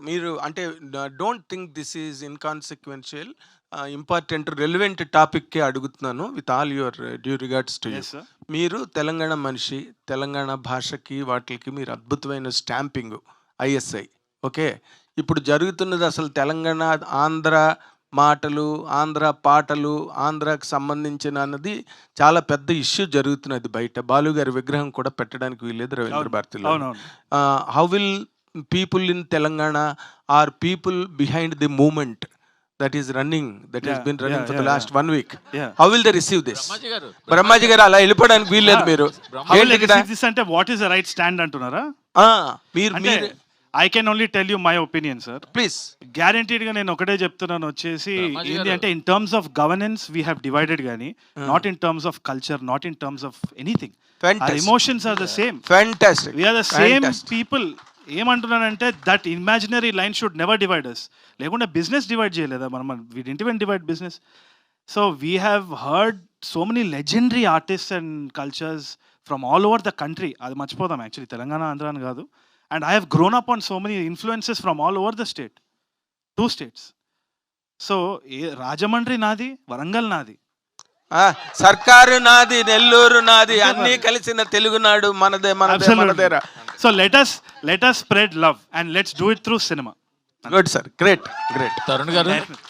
మీరు అంటే don't think this is inconsequential, important relevant టాపిక్కే అడుగుతున్నాను with all your due regards to you. Yes, sir. మీరు తెలంగాణ మనిషి, తెలంగాణ భాషకి వాటికి మీరు అద్భుతమైన స్టాంపింగ్ ఐఎస్ఐ. ఓకే, ఇప్పుడు జరుగుతున్నది అసలు తెలంగాణ ఆంధ్ర మాటలు, ఆంధ్ర పాటలు, ఆంధ్రాకి సంబంధించిన అన్నది చాలా పెద్ద ఇష్యూ జరుగుతున్నది బయట. బాలు గారి విగ్రహం కూడా పెట్టడానికి వీల్లేదు రవీంద్ర భారతిలో. అవునవును. How will people in Telangana are people behind the movement that is running, that has been running for the last 1 week? How will they receive this? Brahmaji గారు అలా వెళ్ళిపోవడానికి వీల్లేదు. మీరు అంటే what is the right stand అంటున్నారా? మీరు I can only tell you my opinion sir. Please. Guaranteed గా నేను ఒకటే చెప్తున్నాను వచ్చేసి ఏంటి అంటే in terms of governance we have divided గానీ not in terms of culture, not in terms of anything. Our emotions are the same. Fantastic. We are the same people. ఏమంటున్నానంటే that imaginary line should never divide us. లేకుండా business divide చేయలేదా మనం? We didn't even divide business. So we have heard so many legendary artists and cultures from all over the country. అది మర్చిపోదాం actually, Telangana Andhra అని కాదు. And I have grown up on so many influences from all over the state, 2 states. So Rajahmundry నాది, వరంగల్ నాది, సర్కారు నాది, నెల్లూరు నాది, అన్ని కలిసిన తెలుగునాడు మనదే మనదేరా. So let us spread love and let's do it through cinema. Good sir, great. Tarun గారు